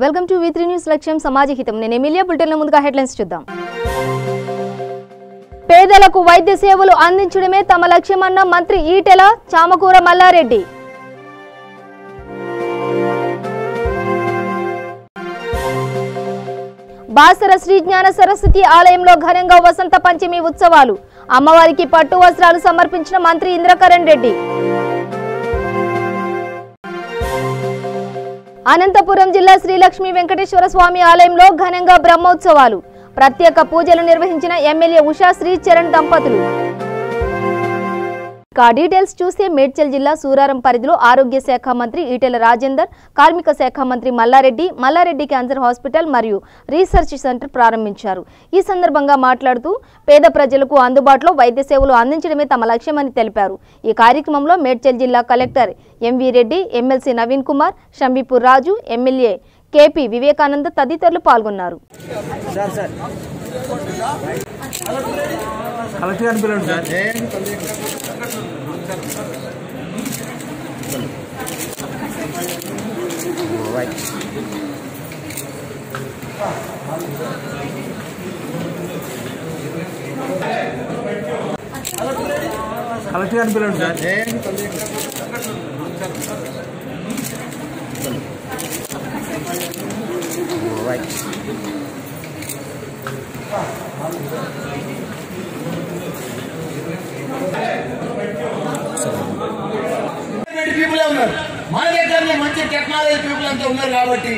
Welcome to V3 news లక్ష్యం సమాజహితం. నేను Emilia. బులెటిన్ల ముందుగా హెడ్లైన్స్ చూద్దాం. పేదలకు వైద్య సేవలు అందించడమే తమ లక్ష్యమన్న మంత్రి ఈటెల, చామకూర మల్లారెడ్డి. బాసర శ్రీ జ్ఞాన సరస్వతి ఆలయంలో ఘనంగా వసంత పంచమి ఉత్సవాలు. అమ్మవారికి పట్టు వస్త్రాలు సమర్పించిన మంత్రి ఇంద్రకరణ్ రెడ్డి. అనంతపురం జిల్లా శ్రీ లక్ష్మీ వెంకటేశ్వర స్వామి ఆలయంలో ఘనంగా బ్రహ్మోత్సవాలు. ప్రత్యేక పూజలు నిర్వహించిన ఎమ్మెల్యే ఉషా శ్రీ చరణ్ దంపతులు. డీటెయిల్స్ చూస్తే మేడ్చల్ జిల్లా సూరారం పరిధిలో ఆరోగ్య శాఖ మంత్రి ఈటెల రాజేందర్, కార్మిక శాఖ మంత్రి మల్లారెడ్డి క్యాన్సర్ హాస్పిటల్ మరియు రీసెర్చ్ సెంటర్ ప్రారంభించారు. ఈ సందర్భంగా మాట్లాడుతూ పేద ప్రజలకు అందుబాటులో వైద్య సేవలు అందించడమే తమ లక్ష్యమని తెలిపారు. ఈ కార్యక్రమంలో మేడ్చల్ జిల్లా collector M V Reddy, MLC Naveen Kumar, Shambipur Raju, MLA K P Vivekananda తదితరులు పాల్గొన్నారు. పీపుల్ ఉన్నారు మన దగ్గర, మంచి టెక్నాలజీ పీపుల్ అంతా ఉన్నారు కాబట్టి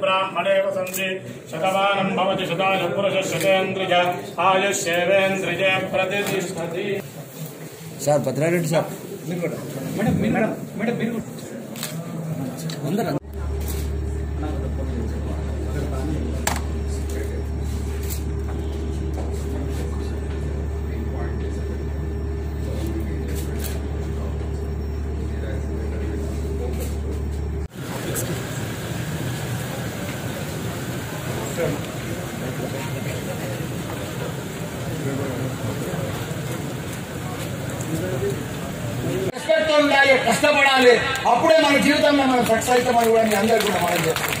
ब्राह्मणे वसन्ति शतमानं भवति शताय पुरुषः शतेन्द्रिय आयुष्येवेन्द्रिय प्रतिष्ठति. సార్ భద్రారెడ్డి సార్ అందరూ ఉండాలి, కష్టపడాలి. అప్పుడే మన జీవితంలో మనం సక్సెస్ అవుతామని కూడా అందరు కూడా మనం చెప్తాం.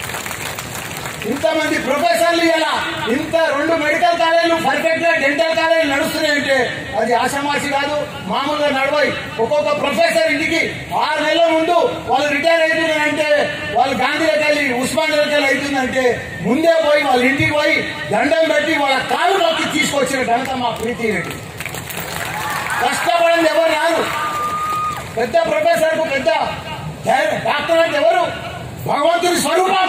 ఇంతమంది ప్రొఫెసర్లు ఇలా ఇంత 2 మెడికల్ కాలేజీలు పర్ఫెక్ట్ గా డెంటల్ కాలేజీలు నడుస్తున్నాయంటే అది ఆషామాషి కాదు, మామూలుగా నడవాయి. ఒక్కొక్క ప్రొఫెసర్ ఇంటికి 6 నెలల ముందు వాళ్ళు రిటైర్ అవుతున్నారంటే, వాళ్ళు గాంధీలోకి వెళ్ళి ఉస్మానియాకి వెళ్ళి అవుతుందంటే ముందే పోయి వాళ్ళ ఇంటికి పోయి దండం పెట్టి వాళ్ళ కాళ్ళలోకి తీసుకొచ్చిన ఘనత మా ప్రీతి రెడ్డి. కష్టపడింది ఎవరు రాదు. పెద్ద ప్రొఫెసర్ కు పెద్ద డాక్టర్ అంటే ఎవరు? భగవంతుని స్వరూపం.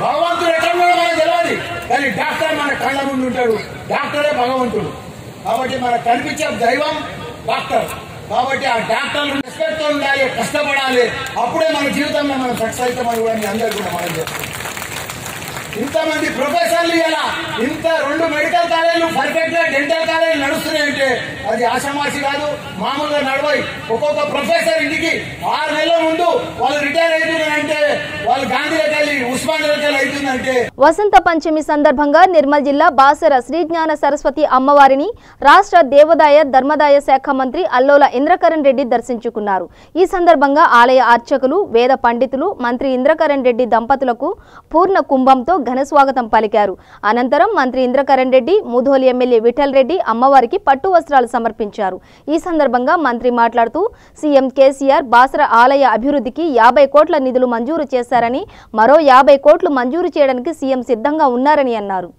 భగవంతుడు ఎక్కడ మనకు తెలియదు, కానీ డాక్టర్ మన కళ్ళ ముందు ఉంటాడు. డాక్టరే భగవంతుడు. కాబట్టి మనకు కనిపించే దైవం డాక్టర్. కాబట్టి ఆ డాక్టర్లు రెస్పెక్ట్ ఉండాలి, కష్టపడాలి. అప్పుడే మన జీవితంలో మనం సక్సెస్ అవుతామని కూడా అందరు కూడా మనం చెప్తాం. ఇంతమంది ప్రొఫెసర్లు ఇలా ఇంత 2 మెడికల్ కాలేజీలు పర్ఫెక్ట్ గా డెంటల్ కాలేజీలు నడుస్తున్నాయంటే అది ఆషామాషి కాదు, మామూలుగా నడవాయి. ఒక్కొక్క ప్రొఫెసర్ ఇంటికి 6 నెలల ముందు వాళ్ళు రిటైర్ అవుతున్నారంటే, వాళ్ళు గాంధీలోకి వెళ్ళి ఉస్మానియాకి వెళ్ళి అవుతుందంటే. వసంత పంచమి సందర్భంగా నిర్మల్ జిల్లా బాసర శ్రీ జ్ఞాన సరస్వతి అమ్మవారిని రాష్ట్ర దేవాదాయ ధర్మదాయ శాఖ మంత్రి అల్లోల ఇంద్రకరణ్ రెడ్డి దర్శించుకున్నారు. ఈ సందర్భంగా ఆలయ అర్చకులు, వేద పండితులు మంత్రి ఇంద్రకరణ్ రెడ్డి దంపతులకు పూర్ణ కుంభంతో ఘన స్వాగతం పలికారు. అనంతరం మంత్రి ఇంద్రకరణ్ రెడ్డి, ముధోలి ఎమ్మెల్యే విఠల్ రెడ్డి అమ్మవారికి పట్టు వస్త్రాలు సమర్పించారు. ఈ సందర్భంగా మంత్రి మాట్లాడుతూ సీఎం కేసీఆర్ బాసర ఆలయ అభివృద్ధికి 50 కోట్ల నిధులు మంజూరు చేశారని, మరో 50 కోట్లు మంజూరు చేయడానికి సీఎం సిద్ధంగా ఉన్నారని అన్నారు.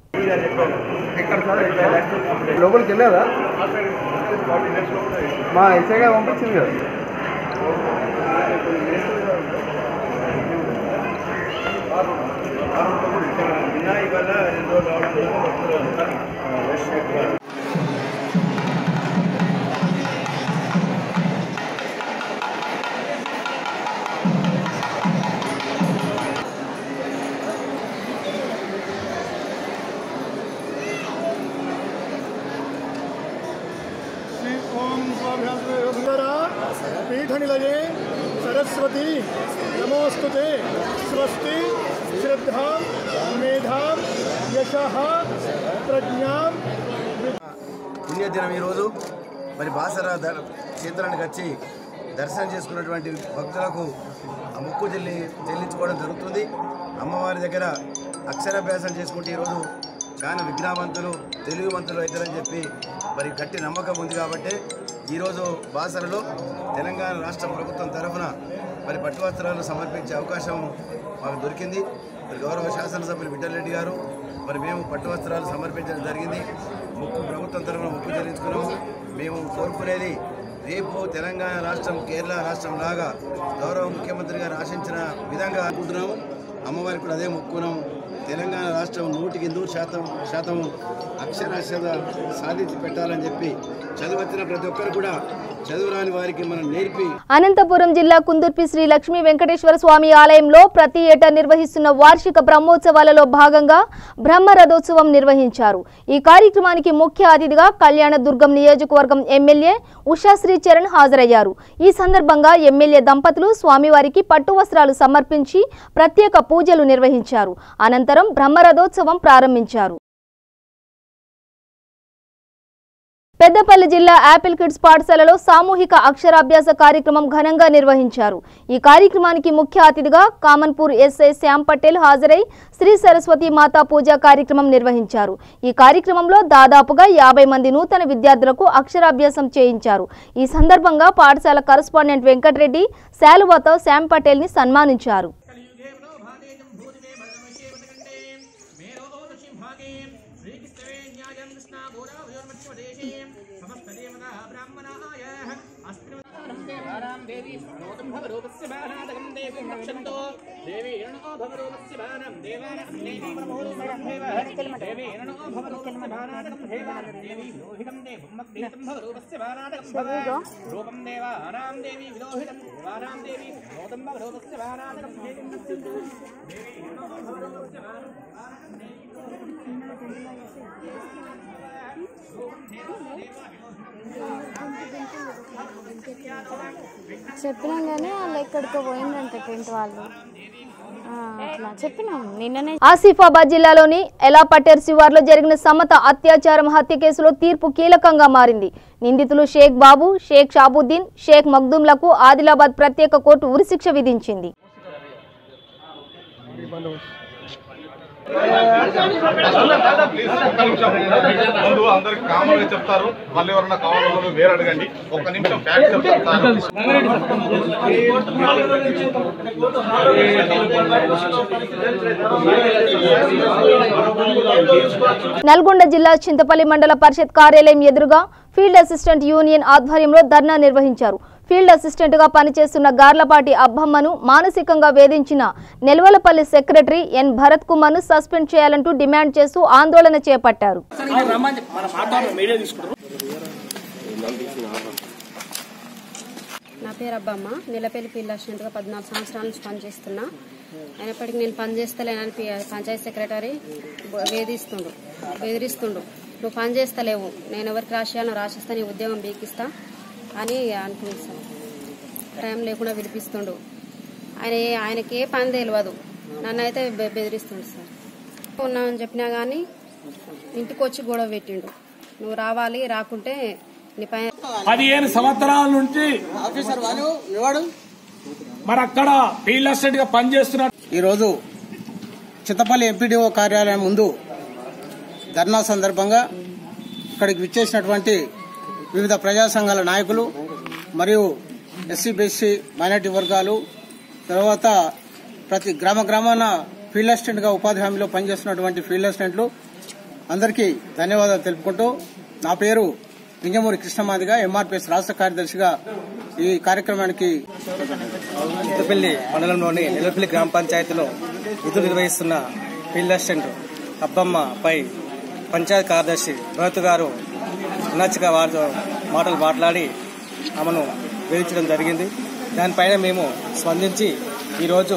मेधनिलये सरस्वती नमोस्तुते स्वस्ति श्रद्धा मेधा यशः प्रज्ञा పుణ్యదినం ఈరోజు మరి బాసర క్షేత్రానికి వచ్చి దర్శనం చేసుకున్నటువంటి భక్తులకు ఆ మొక్కు చెల్లించుకోవడం జరుగుతుంది. అమ్మవారి దగ్గర అక్షరాభ్యాసం చేసుకుంటే ఈరోజు చాలా విజ్ఞావంతులు తెలుగువంతులు అవుతారని చెప్పి మరి గట్టి నమ్మకం ఉంది. కాబట్టి ఈరోజు బాసరలో తెలంగాణ రాష్ట్ర ప్రభుత్వం తరఫున మరి పట్టు వస్త్రాలు సమర్పించే అవకాశం మాకు దొరికింది. మరి గౌరవ శాసనసభ్యులు విఠల్ రెడ్డి గారు మరి మేము పట్టు వస్త్రాలు సమర్పించడం జరిగింది. ప్రభుత్వం తరఫున మొక్కు చెల్లించుకున్నాము. మేము కోరుకునేది రేపు తెలంగాణ రాష్ట్రం కేరళ రాష్ట్రం లాగా గౌరవ ముఖ్యమంత్రి గారు ఆశించిన విధంగా అనుకుంటున్నాము. అమ్మవారికి కూడా అదే మొక్కున్నాము. తెలంగాణ రాష్ట్రం 100% అక్షరాస్యత సాధించి పెట్టాలని చెప్పి చదువుతున్న ప్రతి ఒక్కరు కూడా చదువురాని వారికి మనం నేర్పి. అనంతపురం జిల్లా కుందుర్పి శ్రీ లక్ష్మీ వెంకటేశ్వర స్వామి ఆలయంలో ప్రతి ఏటా నిర్వహిస్తున్న వార్షిక బ్రహ్మోత్సవాలలో భాగంగా బ్రహ్మ రథోత్సవం నిర్వహించారు. ఈ కార్యక్రమానికి ముఖ్య అతిథిగా కళ్యాణదుర్గం నియోజకవర్గం ఎమ్మెల్యే ఉషాశ్రీ చరణ్ హాజరయ్యారు. ఈ సందర్భంగా ఎమ్మెల్యే దంపతులు స్వామివారికి పట్టు వస్త్రాలు సమర్పించి ప్రత్యేక పూజలు నిర్వహించారు. అనంతరం బ్రహ్మ రథోత్సవం ప్రారంభించారు. పెద్దపల్లి జిల్లా యాపిల్ కిడ్స్ పాఠశాలలో సామూహిక అక్షరాభ్యాస కార్యక్రమం ఘనంగా నిర్వహించారు. ఈ కార్యక్రమానికి ముఖ్య అతిథిగా కామన్పూర్ ఎస్ఐ శ్యామ్ పటేల్ హాజరై శ్రీ సరస్వతి మాతా పూజ కార్యక్రమం నిర్వహించారు. ఈ కార్యక్రమంలో దాదాపుగా 50 మంది నూతన విద్యార్థులకు అక్షరాభ్యాసం చేయించారు. ఈ సందర్భంగా పాఠశాల కరస్పాండెంట్ వెంకటరెడ్డి శాలువాతో శ్యామ్ పటేల్ ని సన్మానించారు. చెప్పినాం కానీ వాళ్ళు ఎక్కడికో పోయిందంటే టెంట్ వాళ్ళు చెప్పినాం నిన్ననే. ఆసిఫాబాద్ జిల్లాలోని ఎలాపటేర్ శివార్లో జరిగిన సమత అత్యాచారం హత్య కేసులో తీర్పు కీలకంగా మారింది. నిందితులు షేక్ బాబు, షేక్ షాబుద్దీన్, షేక్ మగ్దూంలకు ఆదిలాబాద్ ప్రత్యేక కోర్టు ఉరిశిక్ష విధించింది. ముందు అందరికి కామన్ గా చెప్తారు, మళ్ళీ ఎవరన్నా కావాలన్నా వేరే అడగండి. ఒక్క నిమిషం నల్గొండ జిల్లా చింతపల్లి మండల పరిషత్ కార్యాలయం ఎదురుగా ఫీల్డ్ అసిస్టెంట్ యూనియన్ ఆధ్వర్యంలో ధర్నా నిర్వహించారు. ఫీల్డ్ అసిస్టెంట్ గా పనిచేస్తున్న గార్లపాటి అబ్బమ్మను మానసికంగా వేధించిన నెల్వలపల్లి సెక్రటరీ ఎన్ భరత్ కుమార్ ను సస్పెండ్ చేయాలంటూ డిమాండ్ చేస్తూ ఆందోళన చేపట్టారు. నా పేరు అబ్బమ్మ, నెలపల్లి ఫీల్డ్ అసిస్టెంట్ గా 14 సంవత్సరాల నుంచి పనిచేస్తున్నా. అయినప్పటికీ నేను పనిచేస్తలేనని పంచాయతీ సెక్రటరీ బెదిరిస్తుండు. నువ్వు పని చేస్తలేవు, నేను ఎవరికి రాసేయాలో రాసిస్తా, నీ ఉద్యోగం బీకిస్తా అని అనుకుంటాను. టైం లేకుండా వినిపిస్తుండు. ఆయనకి ఏ పని తెలియదు, నన్ను అయితే బెదిరిస్తుండు. సార్ ఉన్నామని చెప్పినా కానీ ఇంటికి వచ్చి గొడవ పెట్టిండు. నువ్వు రావాలి, రాకుంటే నీ పైన 15 సంవత్సరాల నుంచి మరి అక్కడ ఫీల్డ్ అసిస్టెంట్ గా పనిచేస్తున్నారు. ఈరోజు చింతపల్లి ఎంపీడీఓ కార్యాలయం ముందు ధర్నా సందర్భంగా ఇక్కడికి విచ్చేసినటువంటి వివిధ ప్రజా సంఘాల నాయకులు మరియు ఎస్సీ బీసీ మైనార్టీ వర్గాలు, తర్వాత ప్రతి గ్రామాన ఫీల్డ్ అసిస్టెంట్ గా ఉపాధి హామీలో పనిచేస్తున్నటువంటి ఫీల్డ్ అసిస్టెంట్లు అందరికీ ధన్యవాదాలు తెలుపుకుంటూ, నా పేరు లింగమూరి కృష్ణమాదిగా ఎంఆర్పీఎస్ రాష్ట్ర కార్యదర్శిగా ఈ కార్యక్రమానికి చింతపల్లి మండలంలోని నెలపల్లి గ్రామ పంచాయతీలో విధులు నిర్వహిస్తున్న ఫీల్డ్ అసిస్టెంట్ అబ్బమ్మపై పంచాయతీ కార్యదర్శి భరత్ గారు ఉన్నచ్చిగా వారితో మాటలు మాట్లాడి ఆమెను వేధించడం జరిగింది. దానిపైన మేము స్పందించి ఈరోజు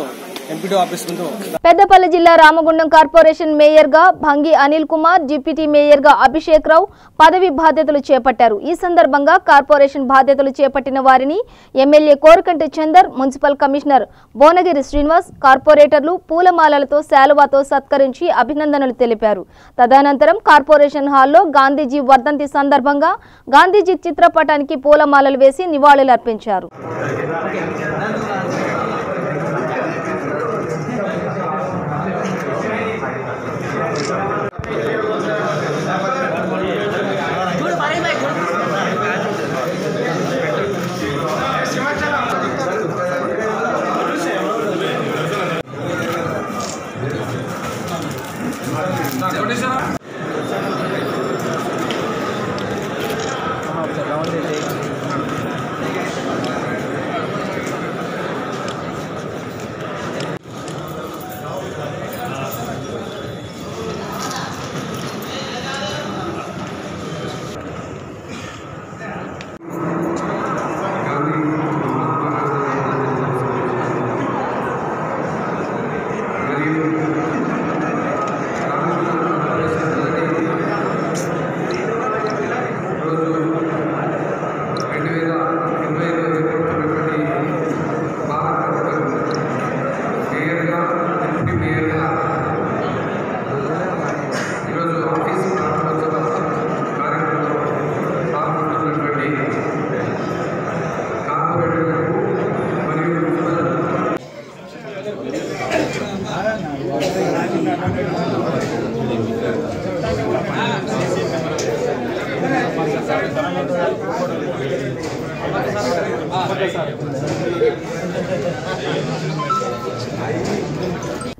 ఎంపీడీ ఆఫీస్ ముందు. పెద్దపల్లి జిల్లా రామగుండం కార్పొరేషన్ మేయర్ గా భంగి అనిల్ కుమార్, డిప్యూటీ మేయర్ గా అభిషేక్ రావు పదవి బాధ్యతలు చేపట్టారు. ఈ సందర్భంగా కార్పొరేషన్ బాధ్యతలు చేపట్టిన వారిని MLA Korukanti Chandar, municipal commissioner Bonagiri Srinivas, కార్పొరేటర్లు పూలమాలలతో శాలువాతో సత్కరించి అభినందనలు తెలిపారు. తదనంతరం కార్పొరేషన్ హాల్లో గాంధీజీ వర్ధంతి సందర్భంగా గాంధీజీ చిత్రపటానికి పూలమాలలు వేసి నివాళులర్పించారు.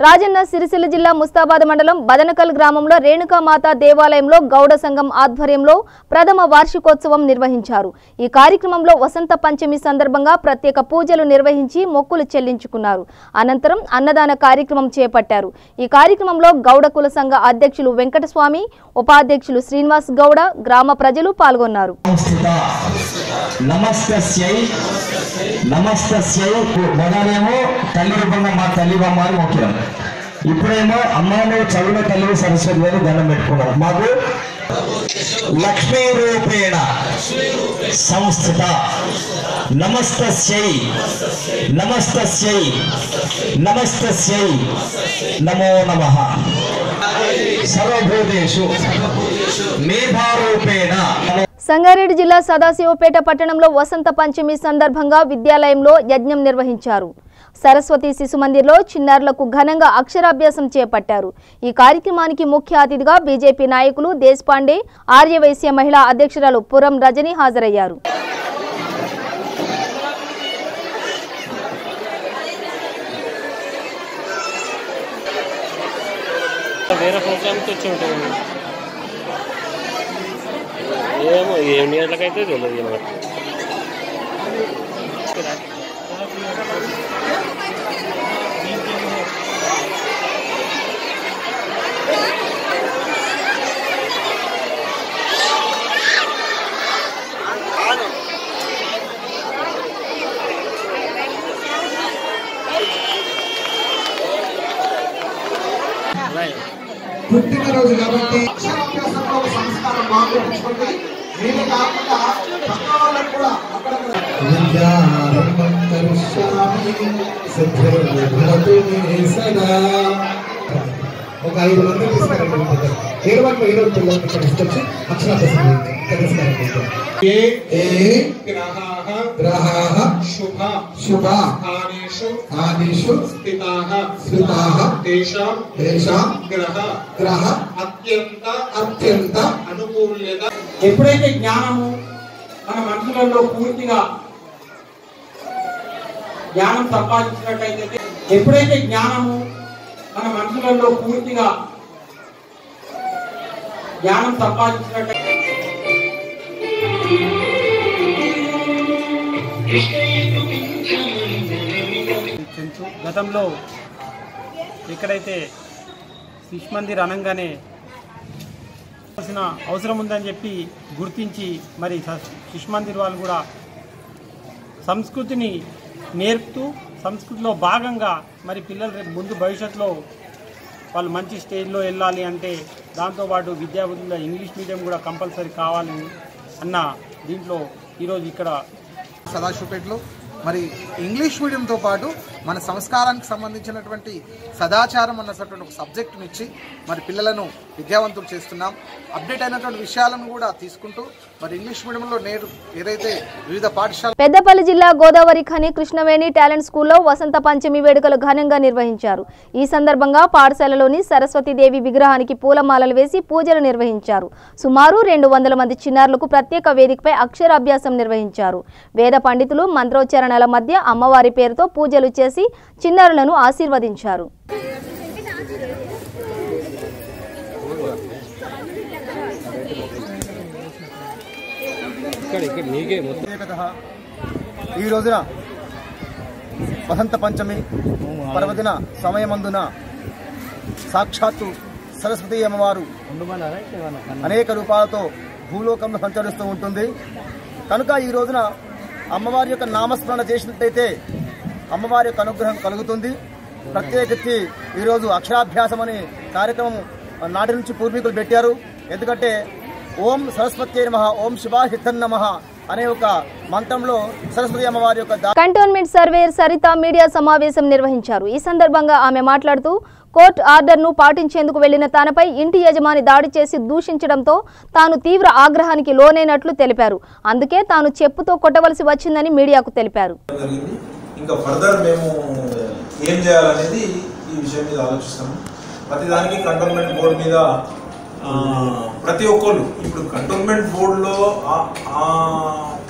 రాజన్న సిరిసిల్ల జిల్లా ముస్తాబాద్ మండలం బదనకల్ గ్రామంలో రేణుకామాత దేవాలయంలో గౌడ సంఘం ఆధ్వర్యంలో ప్రథమ వార్షికోత్సవం నిర్వహించారు. ఈ కార్యక్రమంలో వసంత పంచమి సందర్భంగా ప్రత్యేక పూజలు నిర్వహించి మొక్కులు చెల్లించుకున్నారు. అనంతరం అన్నదాన కార్యక్రమం చేపట్టారు. ఈ కార్యక్రమంలో గౌడ కుల సంఘ అధ్యక్షులు వెంకటస్వామి, ఉపాధ్యక్షులు శ్రీనివాస్ గౌడ, గ్రామ ప్రజలు పాల్గొన్నారు. ఇప్పుడేమో అమ్మాను చదువుల తల్లి సరస్వతి గారు దండం పెట్టుకున్నారు. మాకు లక్ష్మీ రూపేణ సంస్థిత నమస్తస్యై నమస్తస్యై నమస్తస్యై నమో నమః సర్వభూతేషు మేధారూపేణ. సంగారెడ్డి జిల్లా సదాశివపేట పట్టణంలో వసంత పంచమి సందర్భంగా విద్యాలయంలో యజ్ఞం నిర్వహించారు. సరస్వతి శిశు మందిర్లో చిన్నారులకు ఘనంగా అక్షరాభ్యాసం చేపట్టారు. ఈ కార్యక్రమానికి ముఖ్య అతిథిగా బీజేపీ నాయకులు దేశపాండే, ఆర్యవైశ్య మహిళా అధ్యక్షురాలు పురం రజని హాజరయ్యారు. ఏమో ఎన్ని గంటలకైతే తెలియదు మనకు. పుట్టినరోజు కాబట్టి అక్షరాభ్యాసంలో సంస్కారం బాగుంటుంది. నేనే కాకుండా పక్కన వాళ్ళకు కూడా ఒక 5 మంది తీసుకురండి. 20 పిల్లలు ఇక్కడ తీసుకొచ్చి అక్షరాభ్యాసం గ్రహాః శుభ శుభ ఆదిషు స్థితాః తేషాం గ్రహ అత్యంత అనుకూల్యత. ఎప్పుడైతే జ్ఞానము మన మనుషులలో పూర్తిగా జ్ఞానం సంపాదించినట్టయితే, ఎప్పుడైతే జ్ఞానము మన మనుషులలో పూర్తిగా జ్ఞానం సంపాదించినట్టయితే గతంలో ఎక్కడైతే శిశు మందిర్ అనగానే అవసరం ఉందని చెప్పి గుర్తించి మరి శిశు మందిర్ వాళ్ళు కూడా సంస్కృతిని నేర్పుతూ సంస్కృతిలో భాగంగా మరి పిల్లలు రేపు ముందు భవిష్యత్తులో వాళ్ళు మంచి స్టేజ్లో వెళ్ళాలి అంటే దాంతోపాటు విద్యాబుద్ధుల్లో ఇంగ్లీష్ మీడియం కూడా కంపల్సరీ కావాలని అన్న దీంట్లో ఈరోజు ఇక్కడ సదాశివపేటలో మరి ఇంగ్లీష్ మీడియంతో పాటు మన సంస్కారానికి సంబంధించినటువంటి సదాచారం అన్నటువంటి ఒక సబ్జెక్టుని ఇచ్చి మరి పిల్లలను విద్యావంతులు చేస్తున్నాం. అప్డేట్ అయినటువంటి విషయాలను కూడా తీసుకుంటూ మరి ఇంగ్లీష్ మీడియంలో నేడు ఏదైతే వివిధ పాఠశాల పెద్దపల్లి జిల్లా గోదావరి ఖని కృష్ణవేణి టాలెంట్ స్కూల్లో వసంత పంచమి వేడుకలు ఘనంగా నిర్వహించారు. ఈ సందర్భంగా పాఠశాలలోని సరస్వతీదేవి విగ్రహానికి పూలమాలలు వేసి పూజలు నిర్వహించారు. సుమారు 200 మంది చిన్నారులకు ప్రత్యేక వేదికపై అక్షరాభ్యాసం నిర్వహించారు. వేద పండితులు మంత్రోచ్చారణల మధ్య అమ్మవారి పేరుతో పూజలు చేసి చిన్నారులను ఆశీర్వదించారు. ఈ రోజున వసంత పంచమి పర్వదిన సమయమందున సాక్షాత్తు సరస్వతి అమ్మవారు అనేక రూపాలతో భూలోకంలో సంచరిస్తూ ఉంటుంది. కనుక ఈ రోజున అమ్మవారి యొక్క నామస్మరణ చేసినట్లయితే అమ్మవారి యొక్క అనుగ్రహం కలుగుతుంది. ప్రత్యేకించి ఈరోజు అక్షరాభ్యాసం అనే కార్యక్రమం నాటి నుంచి పూర్వీకులు పెట్టారు. ఎందుకంటే ఓం సరస్వతి నమః, ఓం శివాహితన్ నమః అనే ఒక మంత్రంలో సరస్వతి అమ్మవారి యొక్క కంటోన్మెంట్ సర్వేయర్ సరిత మీడియా సమావేశం నిర్వహించారు. ఈ సందర్భంగా ఆమె మాట్లాడుతూ కోర్టు ఆర్డర్ను పాటించేందుకు వెళ్లిన తనపై ఇంటి యజమాని దాడి చేసి దూషించడంతో తాను తీవ్ర ఆగ్రహానికి లోనైనట్లు తెలిపారు. అందుకే తాను చెప్పుతో కొట్టవలసి వచ్చిందని మీడియాకు తెలిపారు. ఇంకా ఫర్దర్ మేము ఏం చేయాలనేది ఈ విషయం మీద ఆలోచిస్తాము. ప్రతిదానికి కంటోన్మెంట్ బోర్డు మీద ప్రతి ఒక్కరు ఇప్పుడు కంటోన్మెంట్ బోర్డులో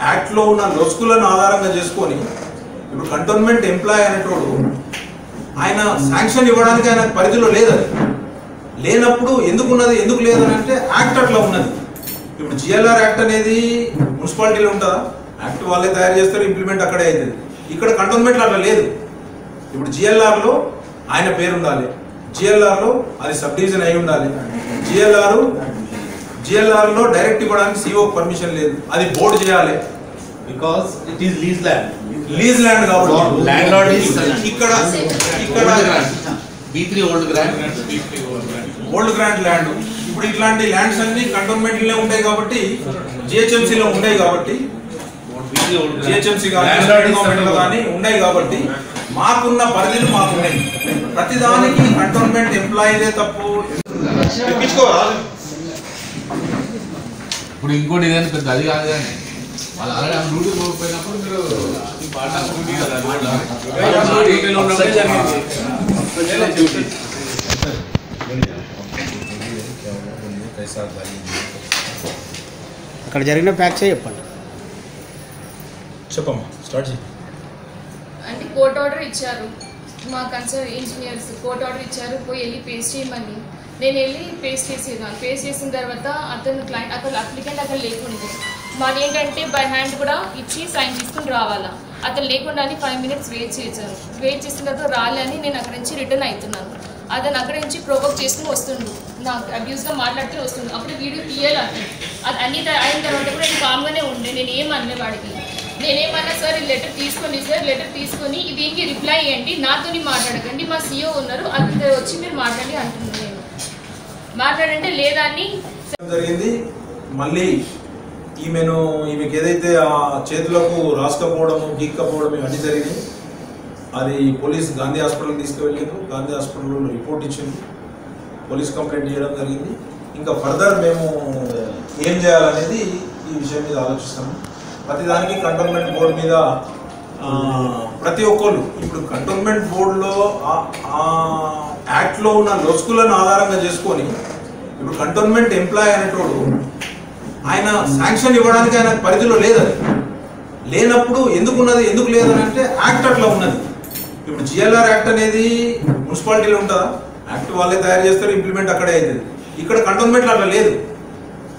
యాక్ట్లో ఉన్న లొసుకులను ఆధారంగా చేసుకొని ఇప్పుడు కంటోన్మెంట్ ఎంప్లాయ్ అనేటోడు ఆయన శాంక్షన్ ఇవ్వడానికి ఆయన పరిధిలో లేదని లేనప్పుడు ఎందుకున్నది ఎందుకు లేదని అంటే యాక్ట్ అట్లా ఉన్నది. ఇప్పుడు జిఎల్ఆర్ యాక్ట్ అనేది మున్సిపాలిటీలో ఉంటుందా? యాక్ట్ వాళ్ళే తయారు చేస్తారు, ఇంప్లిమెంట్ అక్కడే అవుతుంది. ఇక్కడ కంటోన్మెంట్లో అట్లా లేదు. ఇప్పుడు జిఎల్ఆర్లో ఆయన పేరు ఉండాలి, జిఎల్ఆర్లో అది సబ్ డివిజన్ అయి ఉండాలి, జిఎల్ఆర్లో డైరెక్ట్ ఇవ్వడానికి సిఓ పర్మిషన్ లేదు, అది బోర్డు చేయాలి. Because it is lease land కాబట్టి ల్యాండ్ లార్డ్ ఇక్కడ B3 ఓల్డ్ గ్రాంట్ ల్యాండ్. ఇప్పుడు ఇట్లాంటి ల్యాండ్స్ అన్ని కంటోన్మెంట్లే ఉంటాయి కాబట్టి జిహెచ్ఎంసీలో ఉంటాయి కాబట్టి జిహెచ్ఎంసీ కానీ ఉన్నాయి కాబట్టి మాకున్న పరిధిలు మాకున్నాయి. ప్రతిదానికి కంటోన్మెంట్ ఎంప్లాయీలే తప్పు తెప్పించుకోవాలి. ఇప్పుడు ఇంకోటి ఏదైనా పెద్ద అది కాదు కానీ వాళ్ళు ఆల్రెడీ డ్యూటీ పోయినప్పుడు మీరు అక్కడ జరిగిన ఫ్యాక్ట్స్ చెప్పండి. చెప్పమ్మా, స్టార్ట్ చేయి. అంటే కోర్ట్ ఆర్డర్ ఇచ్చారు, మా కన్సర్న్ ఇంజనీర్స్ కోర్ట్ ఆర్డర్ ఇచ్చారు, పోయి వెళ్ళి పేస్ట్ చేయమని. నేను వెళ్ళి పేస్ట్ చేసేదాన్ని. పేస్ట్ చేసిన తర్వాత అతను క్లయింట్ అక్కడ అప్లికెంట్ అక్కడ లేకుండా మాది ఏంటంటే బై హ్యాండ్ కూడా ఇచ్చి సైన్ తీసుకుని రావాలా. అతను లేకుండానే 5 minutes వెయిట్ చేశారు. వెయిట్ చేసిన తర్వాత రాలని నేను అక్కడి నుంచి రిటర్న్ అవుతున్నాను. అతను అక్కడి నుంచి ప్రొవోక్ చేసుకుని వస్తుండు, నాకు అబ్యూస్గా మాట్లాడుతూ వస్తుంది. అప్పుడు వీడియో తీయాలి. అది అన్ని అయిన తర్వాత కూడా నేను కామ్గానే ఉండే, నేను ఏమనలే వాడికి. నేనేమన్నా సార్ ఈ లెటర్ తీసుకోండి సార్, లెటర్ తీసుకొని దీనికి రిప్లై ఇవ్వండి, నాతోని మాట్లాడకండి, మా సీఓ ఉన్నారు అతను వచ్చి మీరు మాట్లాడి అంటున్నాను. నేను మాట్లాడంటే లేదా అని జరిగింది. మళ్ళీ ఈమెకి ఏదైతే ఆ చేతులకు రాసుకపోవడము గీక్కపోవడం ఇవన్నీ జరిగినాయి. అది పోలీస్ గాంధీ హాస్పిటల్కి తీసుకువెళ్ళారు. గాంధీ హాస్పిటల్లో రిపోర్ట్ ఇచ్చింది, పోలీస్ కంప్లైంట్ చేయడం జరిగింది. ఇంకా ఫర్దర్ మేము ఏం చేయాలనేది ఈ విషయం మీద ఆలోచిస్తాము. ప్రతిదానికి కంటోన్మెంట్ బోర్డు మీద ప్రతి ఒక్కరు ఇప్పుడు కంటోన్మెంట్ బోర్డులో యాక్ట్లో ఉన్న లొసుకులను ఆధారంగా చేసుకొని ఇప్పుడు కంటోన్మెంట్ ఎంప్లాయ్ అనేటోడు ఆయన శాంక్షన్ ఇవ్వడానికి ఆయన పరిధిలో లేదని లేనప్పుడు ఎందుకున్నది ఎందుకు లేదని అంటే యాక్ట్ అట్లా ఉన్నది. ఇప్పుడు జిఎల్ఆర్ యాక్ట్ అనేది మున్సిపాలిటీలో ఉంటుందా? యాక్ట్ వాళ్ళే తయారు చేస్తారు, ఇంప్లిమెంట్ అక్కడే అవుతుంది. ఇక్కడ కంటోన్మెంట్లో అట్లా లేదు.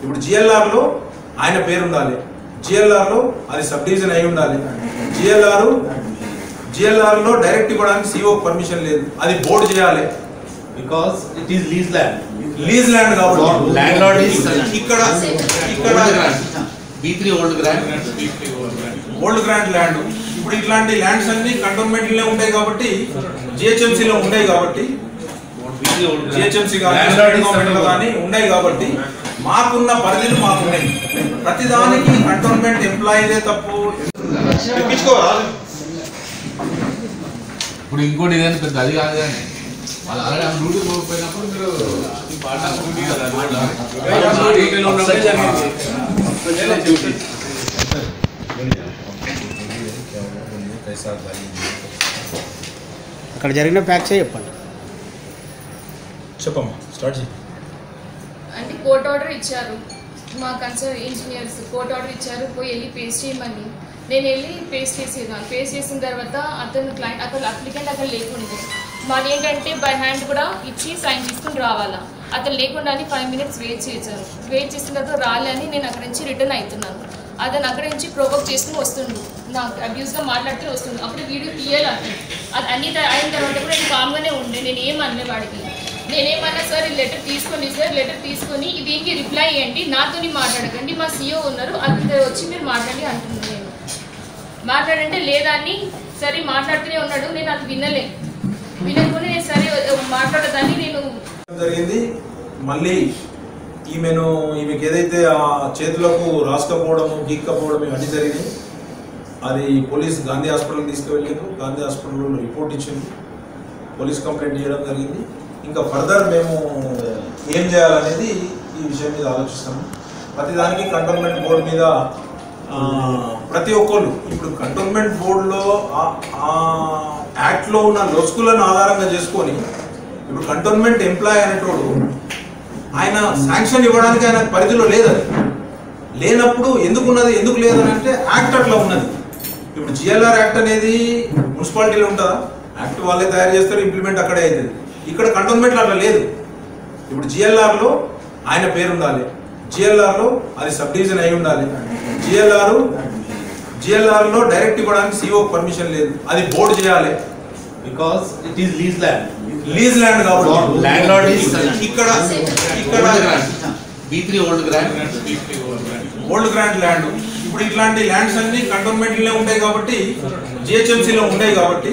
ఇప్పుడు జిఎల్ఆర్లో ఆయన పేరు ఉండాలి, జిఎల్ఆర్లో అది సబ్ డివిజన్ అయి ఉండాలి, జిఎల్ఆర్లో డైరెక్ట్ ఇవ్వడానికి సిఓ పర్మిషన్ లేదు, అది బోర్డు చేయాలి. Because it is lease land కాబట్టి ల్యాండ్ లార్డ్ ఇక్కడ B3 ఓల్డ్ గ్రాంట్ ల్యాండ్. ఇప్పుడు ఇట్లాంటి ల్యాండ్స్ అన్ని కంటోన్మెంట్లో ఉంటాయి కాబట్టి జిహెచ్ఎంసీలో ఉంటాయి కాబట్టి జిహెచ్ఎంసీ కానీ ఉన్నాయి కాబట్టి మాకున్న పరిధిలు మాకున్నాయి. ప్రతిదానికి కంటోన్మెంట్ ఎంప్లాయీలే తప్పు. ఇప్పుడు ఇంకోటి ఏదైనా పెద్ద అది కాదు కానీ వాళ్ళు ఆల్రెడీ డ్యూటీ పోయినప్పుడు మీరు అక్కడ జరిగిన ఫ్యాక్ట్స్ చెప్పండి. చెప్పమ్మా స్టార్ట్ చేయి. అంటే కోర్ట్ ఆర్డర్ ఇచ్చారు, మా కన్సర్న్ ఇంజనీర్స్ కోర్ట్ ఆర్డర్ ఇచ్చారు, పోయి వెళ్ళి పేస్ట్ చేయమని. నేను వెళ్ళి పేస్ట్ చేసేదాన్ని. పేస్ట్ చేసిన తర్వాత అతను క్లయింట్ అక్కడ అప్లికెంట్ అక్కడ లేకుండే. మాది ఏంటంటే బై హ్యాండ్ కూడా ఇచ్చి సైన్ తీసుకుని రావాలా. అతను లేకుండా 5 minutes వెయిట్ చేశారు. వెయిట్ చేసిన తర్వాత రాలని నేను అక్కడి నుంచి రిటర్న్ అవుతున్నాను. అతను అక్కడి నుంచి ప్రొవోక్ చేసుకుని వస్తుండు, నాకు అబ్యూస్గా మాట్లాడుతూ వస్తుంది. అప్పుడు వీడియో తీయాలి. అది అన్ని అయిన తర్వాత కూడా నేను కామ్గానే ఉండే, నేను ఏమనలే వాడికి. నేనేమన్నా సార్ లెటర్ తీసుకోండి సార్, లెటర్ తీసుకొని దీనికి రిప్లై ఇవ్వండి, నాతో మాట్లాడకండి, మా సీఓ ఉన్నారు అతను వచ్చి మీరు మాట్లాడి అంటున్నాను. నేను మాట్లాడంటే లేదాన్ని సరే మాట్లాడుతూనే ఉన్నాడు. నేను అది వినకుండా నేను సరే మాట్లాడదాన్ని నేను జరిగింది. మళ్ళీ ఈమెకి ఏదైతే ఆ చేతులకు రాసుకపోవడము గీక్కపోవడం ఇవన్నీ జరిగినాయి. అది పోలీస్ గాంధీ హాస్పిటల్కి తీసుకువెళ్ళారు. గాంధీ హాస్పిటల్లో రిపోర్ట్ ఇచ్చింది, పోలీస్ కంప్లైంట్ చేయడం జరిగింది. ఇంకా ఫర్దర్ మేము ఏం చేయాలనేది ఈ విషయం మీద ఆలోచిస్తాము. ప్రతిదానికి కంటోన్మెంట్ బోర్డు మీద ప్రతి ఒక్కళ్ళు ఇప్పుడు కంటోన్మెంట్ బోర్డులో యాక్ట్లో ఉన్న లొసుకులను ఆధారంగా చేసుకొని ఇప్పుడు కంటోన్మెంట్ ఎంప్లాయ్ అనేటోడు ఆయన శాంక్షన్ ఇవ్వడానికి ఆయన పరిధిలో లేదని లేనప్పుడు ఎందుకున్నది ఎందుకు లేదని అంటే యాక్ట్ అట్లా ఉన్నది. ఇప్పుడు జిఎల్ఆర్ యాక్ట్ అనేది మున్సిపాలిటీలో ఉంటుందా? యాక్ట్ వాళ్ళే తయారు చేస్తారు, ఇంప్లిమెంట్ అక్కడే అవుతుంది. ఇక్కడ కంటోన్మెంట్లో అట్లా లేదు. ఇప్పుడు జిఎల్ఆర్లో ఆయన పేరు ఉండాలి, జిఎల్ఆర్లో అది సబ్ డివిజన్ అయి ఉండాలి, జిఎల్ఆర్లో డైరెక్ట్ ఇవ్వడానికి సిఓ పర్మిషన్ లేదు, అది బోర్డు చేయాలి. Because it is lease land. Lease land కాబట్టి ల్యాండ్ లార్డ్ ఇక్కడ B3 ఓల్డ్ గ్రాంట్ ల్యాండ్. ఇప్పుడు ఇట్లాంటి ల్యాండ్స్ అన్ని కంటోన్మెంట్లోనే ఉంటాయి కాబట్టి జిహెచ్ఎంసీలో ఉంటాయి కాబట్టి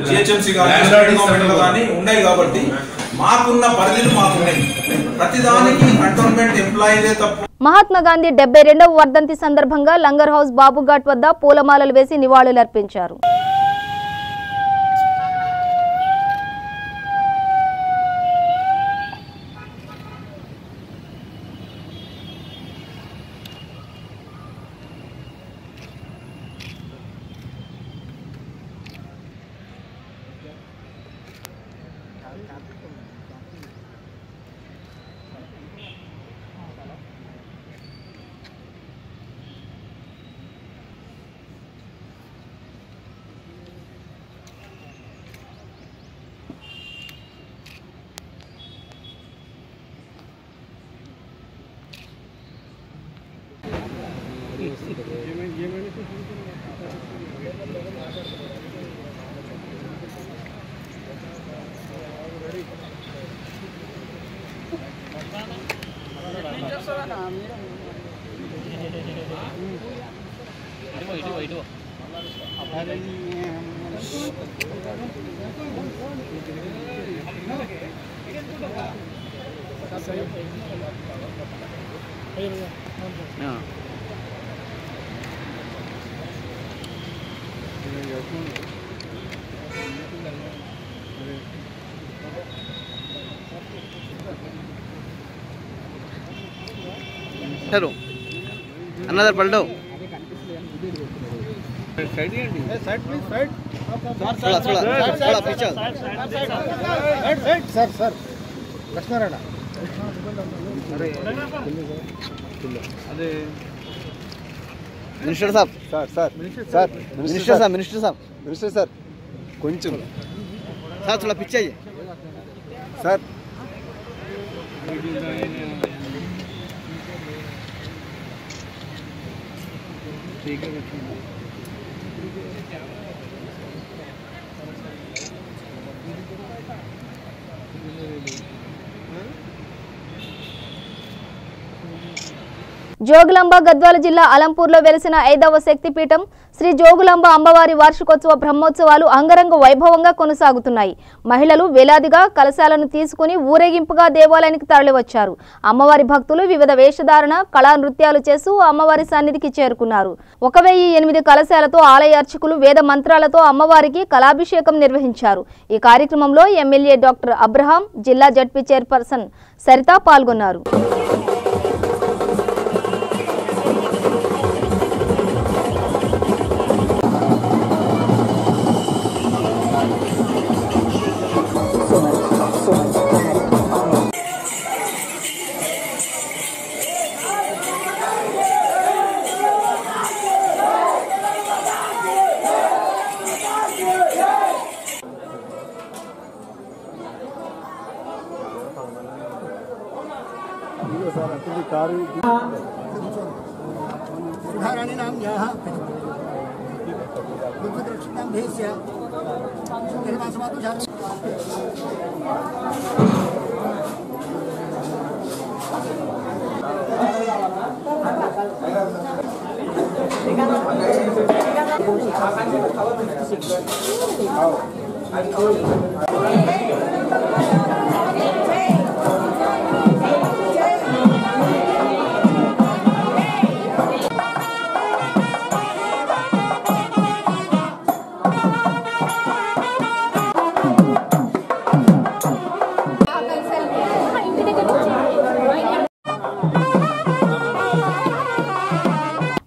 జిహెచ్ఎంసీ కానీ ఉన్నాయి కాబట్టి మాకున్న పరిధిలు మాకున్నాయి. ప్రతిదానికి కంటోన్మెంట్ ఎంప్లాయీలే తప్పు. మహాత్మా గాంధీ 72వ వర్ధంతి సందర్భంగా లంగర్ హౌస్ బాబుఘాట్ వద్ద పూలమాలలు వేసి నివాళులర్పించారు. हेलो अनदर पलटो साइड प्लीज साइड थोड़ा पीछे सर सर लक्ष्मण अरे मिनिस्टर साहब मिनिस्टर साहब కొంచెం సార్ थोड़ा पीछे आइए सर ठीक है జోగులాంబ గద్వాల జిల్లా అలంపూర్లో వెలిసిన 5వ శక్తిపీఠం శ్రీ జోగులాంబ అమ్మవారి వార్షికోత్సవ బ్రహ్మోత్సవాలు అంగరంగ వైభవంగా కొనసాగుతున్నాయి. మహిళలు వేలాదిగా కలశాలను తీసుకుని ఊరేగింపుగా దేవాలయానికి తరలివచ్చారు. అమ్మవారి భక్తులు వివిధ వేషధారణ కళా నృత్యాలు చేస్తూ అమ్మవారి సన్నిధికి చేరుకున్నారు. 1008 కలశాలతో ఆలయ అర్చకులు వేద మంత్రాలతో అమ్మవారికి కళాభిషేకం నిర్వహించారు. ఈ కార్యక్రమంలో ఎమ్మెల్యే డాక్టర్ అబ్రహాం, జిల్లా జడ్పీ చైర్పర్సన్ సరిత పాల్గొన్నారు.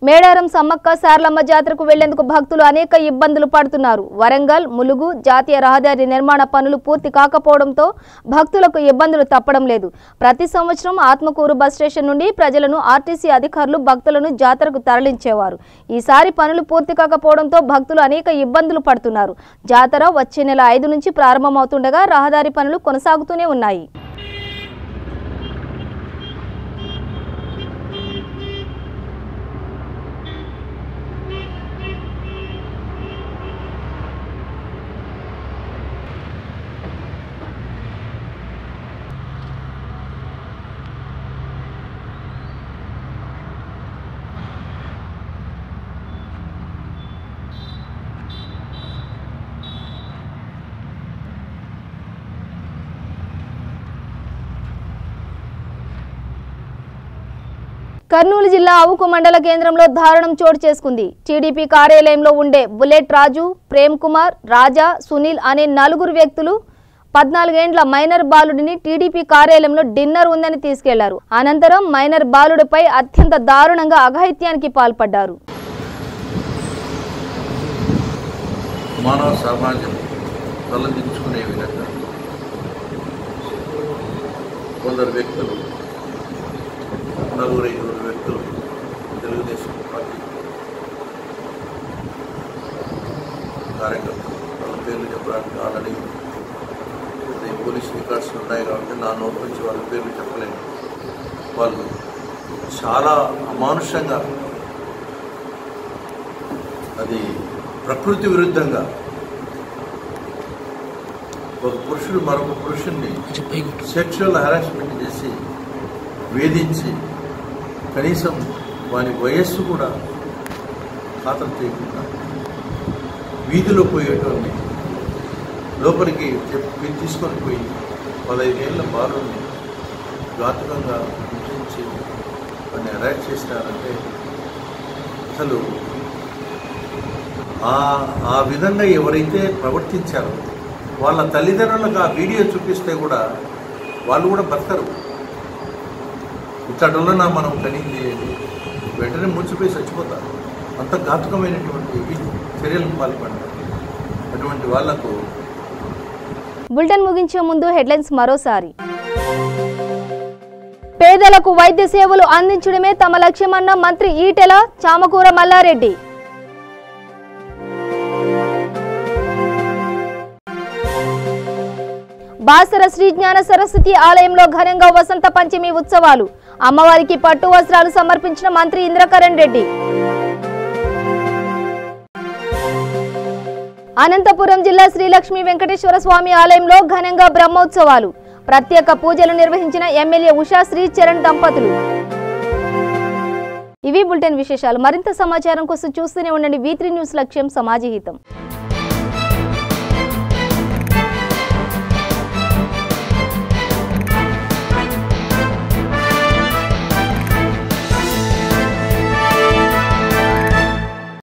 మేడారం సమ్మక్క సార్లమ్మ జాతరకు వెళ్లేందుకు భక్తులు అనేక ఇబ్బందులు పడుతున్నారు. వరంగల్, ములుగు జాతీయ రహదారి నిర్మాణ పనులు పూర్తి కాకపోవడంతో భక్తులకు ఇబ్బందులు తప్పడం లేదు. ప్రతి సంవత్సరం ఆత్మకూరు బస్ స్టేషన్ నుండి ప్రజలను ఆర్టీసీ అధికారులు భక్తులను జాతరకు తరలించేవారు. ఈసారి పనులు పూర్తి కాకపోవడంతో భక్తులు అనేక ఇబ్బందులు పడుతున్నారు. జాతర వచ్చే నెల 5 నుంచి ప్రారంభమవుతుండగా రహదారి పనులు కొనసాగుతూనే ఉన్నాయి. కర్నూలు జిల్లా అవుకు మండల కేంద్రంలో దారుణం చోటు చేసుకుంది. టీడీపీ కార్యాలయంలో ఉండే బుల్లెట్ రాజు, ప్రేమ్ కుమార్, రాజా, సునీల్ అనే 4 వ్యక్తులు 14 ఏండ్ల మైనర్ బాలుడిని టీడీపీ కార్యాలయంలో డిన్నర్ ఉందని తీసుకెళ్లారు. అనంతరం మైనర్ బాలుడిపై అత్యంత దారుణంగా అఘాయిత్యానికి పాల్పడ్డారు. మానవ సమాజం తలదించుకునే విధంగా కొందరు వ్యక్తులు 4-5 వ్యక్తులు తెలుగుదేశం పార్టీ కార్యకర్తలు వాళ్ళ పేర్లు చెప్పడానికి ఆల్రెడీ పోలీస్ రికార్డ్స్ ఉన్నాయి కాబట్టి నా నోటి నుంచి వాళ్ళ పేర్లు చెప్పలేను. వాళ్ళు చాలా అమానుషంగా, అది ప్రకృతి విరుద్ధంగా ఒక పురుషుడు మరొక పురుషుణ్ణి సెక్షువల్ హెరాస్మెంట్ చేసి వేధించి కనీసం వాని వయస్సు కూడా ఖాతరు చేయకుండా వీధిలో పోయేటోని లోపలికి తీసుకొని పోయి 15 ఏళ్ల బాలుని ఘాతుకంగా హింసించి వాడిని అరెస్ట్ చేసినారంటే అసలు ఆ విధంగా ఎవరైతే ప్రవర్తించారో వాళ్ళ తల్లిదండ్రులకు ఆ వీడియో చూపిస్తే కూడా వాళ్ళు కూడా బతకరు. ఇతడులన మనం కనింది వెంటనే ముచ్చిపోయి చచ్చిపోతారు. అంత ఘాతుకమైనటువంటి చర్యలకు పాల్పడ్డారు. అటువంటి వాళ్లకు బులెటిన్ ముగించే ముందు హెడ్లైన్స్ మరోసారి. పేదలకు వైద్య సేవలు అందించడమే తమ లక్ష్యమన్న మంత్రి ఈటెల, చామకూర మల్లారెడ్డి. బాసర శ్రీ జ్ఞాన సరస్వతి ఆలయంలో ఘనంగా వసంత పంచమి ఉత్సవాలు. అమ్మవారికి పట్టు వస్త్రాలు సమర్పించిన మంత్రి ఇంద్రకరణ్ రెడ్డి. అనంతపురం జిల్లా శ్రీలక్ష్మీ వెంకటేశ్వర స్వామి ఆలయంలో ఘనంగా బ్రహ్మోత్సవాలు. ప్రత్యేక పూజలు నిర్వహించిన ఎమ్మెల్యే ఉషా శ్రీ చరణ్ దంపతులు. ఇవి బులెటిన్ విశేషాలు. మరింత సమాచారం కోసం చూస్తూనే ఉండండి V3 న్యూస్. లక్ష్యం సమాజహితం.